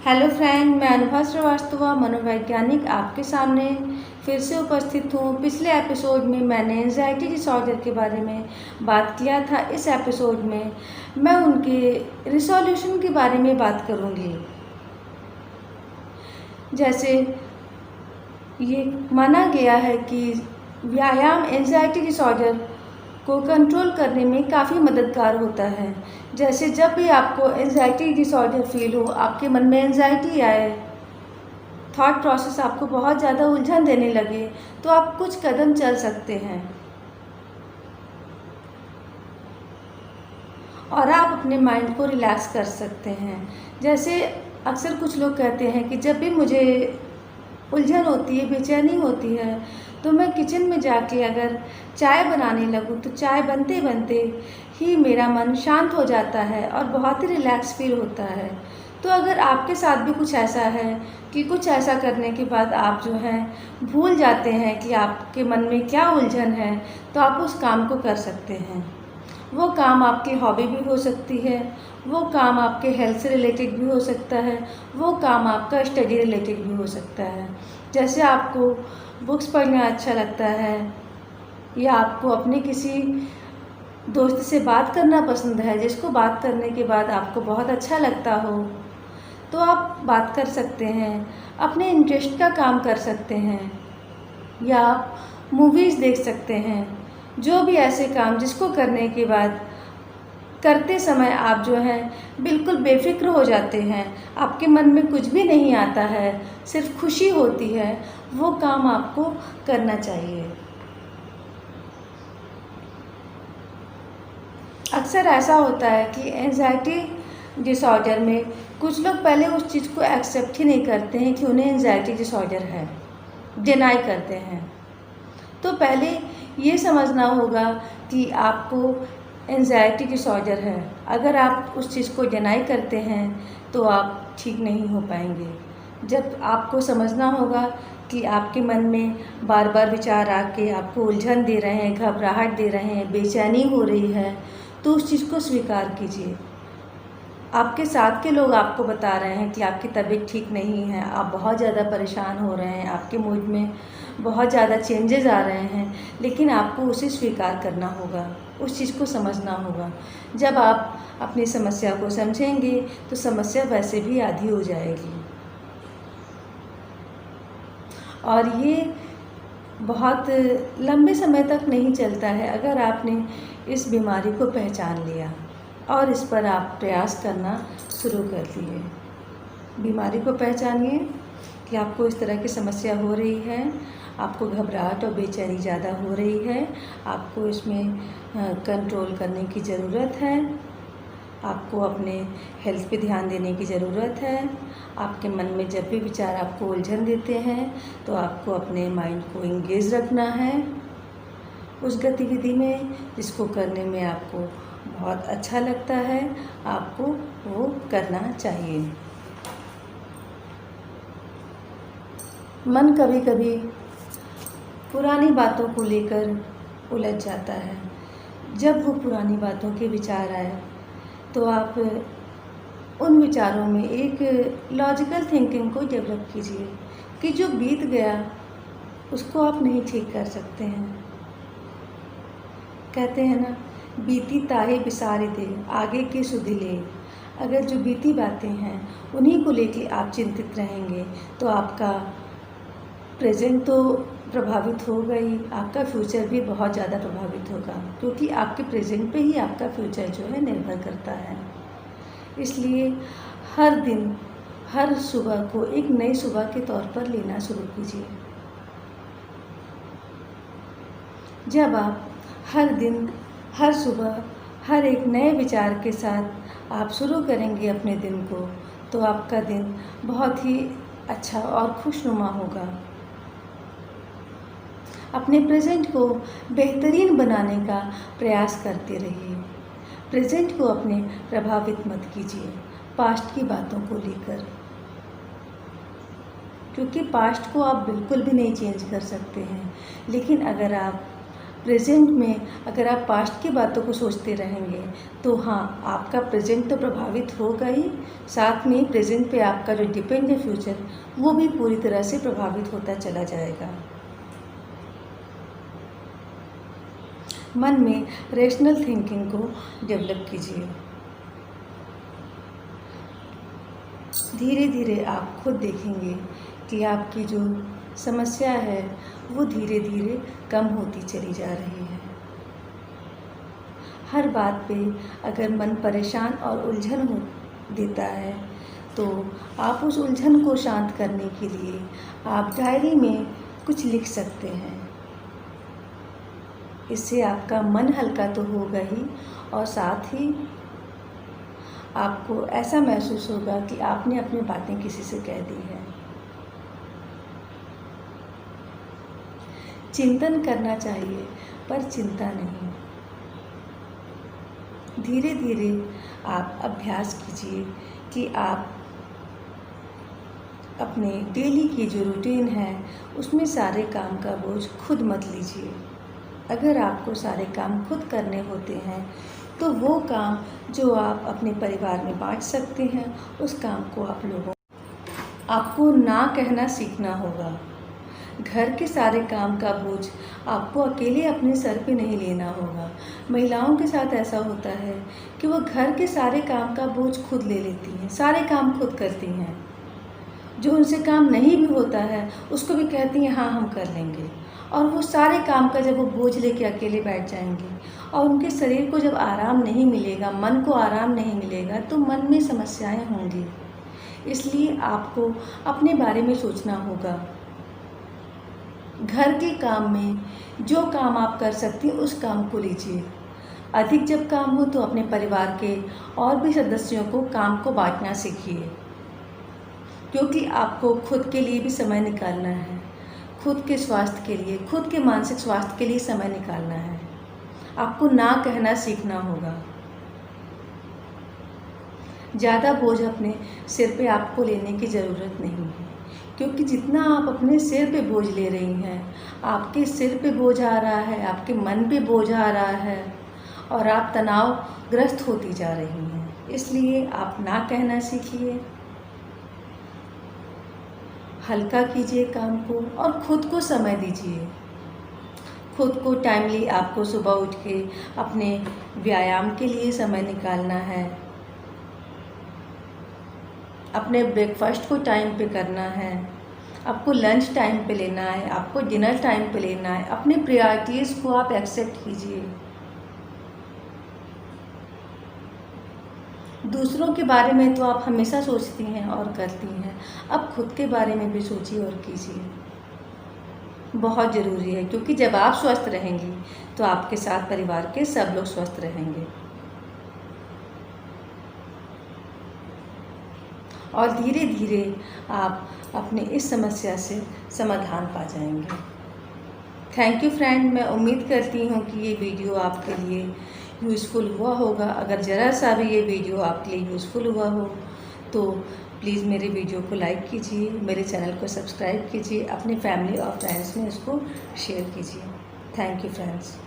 Hello friend, मैं अनुभा श्रीवास्तव मनोवैज्ञानिक आपके सामने फिर से उपस्थित हूँ। पिछले एपिसोड में मैंने एंजाइटी डिसऑर्डर के बारे में बात किया था। इस एपिसोड में मैं उनके रिसोल्यूशन के बारे में बात करूँगी। जैसे ये माना गया है कि व्यायाम एंजाइटी डिसऑर्डर को कंट्रोल करने में काफ़ी मददगार होता है। जैसे जब भी आपको एंजाइटी डिसऑर्डर फील हो, आपके मन में एंजाइटी आए, थॉट प्रोसेस आपको बहुत ज़्यादा उलझन देने लगे, तो आप कुछ कदम चल सकते हैं और आप अपने माइंड को रिलैक्स कर सकते हैं। जैसे अक्सर कुछ लोग कहते हैं कि जब भी मुझे उलझन होती है, बेचैनी होती है, तो मैं किचन में जाके अगर चाय बनाने लगूँ तो चाय बनते बनते ही मेरा मन शांत हो जाता है और बहुत ही रिलैक्स फील होता है। तो अगर आपके साथ भी कुछ ऐसा है कि कुछ ऐसा करने के बाद आप जो है भूल जाते हैं कि आपके मन में क्या उलझन है, तो आप उस काम को कर सकते हैं। वो काम आपकी हॉबी भी हो सकती है, वो काम आपके हेल्थ से रिलेटेड भी हो सकता है, वो काम आपका स्टडी रिलेटेड भी हो सकता है। जैसे आपको बुक्स पढ़ना अच्छा लगता है या आपको अपने किसी दोस्त से बात करना पसंद है, जिसको बात करने के बाद आपको बहुत अच्छा लगता हो, तो आप बात कर सकते हैं, अपने इंटरेस्ट का काम कर सकते हैं या आप मूवीज़ देख सकते हैं। जो भी ऐसे काम जिसको करने के बाद करते समय आप जो है बिल्कुल बेफिक्र हो जाते हैं, आपके मन में कुछ भी नहीं आता है, सिर्फ खुशी होती है, वो काम आपको करना चाहिए। अक्सर ऐसा होता है कि एंजाइटी डिसऑर्डर में कुछ लोग पहले उस चीज़ को एक्सेप्ट ही नहीं करते हैं कि उन्हें एंजाइटी डिसऑर्डर है, डिनाई करते हैं। तो पहले ये समझना होगा कि आपको एंजाइटी डिसऑर्डर है। अगर आप उस चीज़ को डिनाई करते हैं तो आप ठीक नहीं हो पाएंगे। जब आपको समझना होगा कि आपके मन में बार बार विचार आके आपको उलझन दे रहे हैं, घबराहट दे रहे हैं, बेचैनी हो रही है, तो उस चीज़ को स्वीकार कीजिए। आपके साथ के लोग आपको बता रहे हैं कि आपकी तबीयत ठीक नहीं है, आप बहुत ज़्यादा परेशान हो रहे हैं, आपके मूड में बहुत ज़्यादा चेंजेस आ रहे हैं, लेकिन आपको उसे स्वीकार करना होगा, उस चीज़ को समझना होगा। जब आप अपनी समस्या को समझेंगे तो समस्या वैसे भी आधी हो जाएगी। और ये बहुत लंबे समय तक नहीं चलता है अगर आपने इस बीमारी को पहचान लिया और इस पर आप प्रयास करना शुरू कर दिए। बीमारी को पहचानिए कि आपको इस तरह की समस्या हो रही है, आपको घबराहट और बेचैनी ज़्यादा हो रही है, आपको इसमें कंट्रोल करने की ज़रूरत है, आपको अपने हेल्थ पे ध्यान देने की ज़रूरत है। आपके मन में जब भी विचार आपको उलझन देते हैं तो आपको अपने माइंड को इंगेज रखना है उस गतिविधि में जिसको करने में आपको बहुत अच्छा लगता है, आपको वो करना चाहिए। मन कभी कभी पुरानी बातों को लेकर उलझ जाता है। जब वो पुरानी बातों के विचार आए तो आप उन विचारों में एक लॉजिकल थिंकिंग को डेवलप कीजिए कि जो बीत गया उसको आप नहीं ठीक कर सकते हैं। कहते हैं ना, बीती ताहे बिसारे दे आगे की सुधि ले। अगर जो बीती बातें हैं उन्हीं को लेके आप चिंतित रहेंगे तो आपका प्रेजेंट तो प्रभावित होगा ही, आपका फ्यूचर भी बहुत ज़्यादा प्रभावित होगा, क्योंकि आपके प्रेजेंट पे ही आपका फ्यूचर जो है निर्भर करता है। इसलिए हर दिन, हर सुबह को एक नई सुबह के तौर पर लेना शुरू कीजिए। जब आप हर दिन, हर सुबह, हर एक नए विचार के साथ आप शुरू करेंगे अपने दिन को, तो आपका दिन बहुत ही अच्छा और खुशनुमा होगा। अपने प्रेजेंट को बेहतरीन बनाने का प्रयास करते रहिए। प्रेजेंट को अपने प्रभावित मत कीजिए पास्ट की बातों को लेकर, क्योंकि पास्ट को आप बिल्कुल भी नहीं चेंज कर सकते हैं। लेकिन अगर आप प्रेजेंट में अगर आप पास्ट की बातों को सोचते रहेंगे तो हाँ, आपका प्रेजेंट तो प्रभावित होगा ही, साथ में प्रेजेंट पे आपका जो डिपेंड है फ्यूचर, वो भी पूरी तरह से प्रभावित होता चला जाएगा। मन में रैशनल थिंकिंग को डेवलप कीजिए। धीरे धीरे आप खुद देखेंगे कि आपकी जो समस्या है वो धीरे धीरे कम होती चली जा रही है। हर बात पे अगर मन परेशान और उलझन हो देता है तो आप उस उलझन को शांत करने के लिए आप डायरी में कुछ लिख सकते हैं। इससे आपका मन हल्का तो होगा ही और साथ ही आपको ऐसा महसूस होगा कि आपने अपनी बातें किसी से कह दी है। चिंतन करना चाहिए पर चिंता नहीं। धीरे धीरे आप अभ्यास कीजिए कि आप अपने डेली की जो रूटीन है उसमें सारे काम का बोझ खुद मत लीजिए। अगर आपको सारे काम खुद करने होते हैं तो वो काम जो आप अपने परिवार में बांट सकते हैं उस काम को आपको ना कहना सीखना होगा। घर के सारे काम का बोझ आपको अकेले अपने सर पे नहीं लेना होगा। महिलाओं के साथ ऐसा होता है कि वो घर के सारे काम का बोझ खुद ले लेती हैं, सारे काम खुद करती हैं। जो उनसे काम नहीं भी होता है उसको भी कहती हैं हाँ हम कर लेंगे, और वो सारे काम का जब वो बोझ लेके अकेले बैठ जाएंगी और उनके शरीर को जब आराम नहीं मिलेगा, मन को आराम नहीं मिलेगा, तो मन में समस्याएं होंगी। इसलिए आपको अपने बारे में सोचना होगा। घर के काम में जो काम आप कर सकती हैं उस काम को लीजिए। अधिक जब काम हो तो अपने परिवार के और भी सदस्यों को काम को बांटना सीखिए, क्योंकि आपको खुद के लिए भी समय निकालना है। खुद के स्वास्थ्य के लिए, खुद के मानसिक स्वास्थ्य के लिए समय निकालना है। आपको ना कहना सीखना होगा। ज़्यादा बोझ अपने सिर पे आपको लेने की ज़रूरत नहीं है, क्योंकि जितना आप अपने सिर पे बोझ ले रही हैं, आपके सिर पे बोझ आ रहा है, आपके मन पे बोझ आ रहा है और आप तनावग्रस्त होती जा रही हैं। इसलिए आप ना कहना सीखिए, हल्का कीजिए काम को और खुद को समय दीजिए। खुद को टाइमली आपको सुबह उठ के अपने व्यायाम के लिए समय निकालना है, अपने ब्रेकफास्ट को टाइम पे करना है, आपको लंच टाइम पे लेना है, आपको डिनर टाइम पे लेना है। अपने प्रायोरिटीज़ को आप एक्सेप्ट कीजिए। दूसरों के बारे में तो आप हमेशा सोचती हैं और करती हैं, अब खुद के बारे में भी सोचिए और कीजिए। बहुत ज़रूरी है, क्योंकि जब आप स्वस्थ रहेंगी तो आपके साथ परिवार के सब लोग स्वस्थ रहेंगे और धीरे धीरे आप अपने इस समस्या से समाधान पा जाएंगे। Thank you friend. मैं उम्मीद करती हूँ कि ये वीडियो आपके लिए यूज़फुल हुआ होगा। अगर ज़रा सा भी ये वीडियो आपके लिए यूज़फुल हुआ हो तो प्लीज़ मेरे वीडियो को लाइक कीजिए, मेरे चैनल को सब्सक्राइब कीजिए, अपनी फैमिली और फ्रेंड्स में इसको शेयर कीजिए। Thank you friends.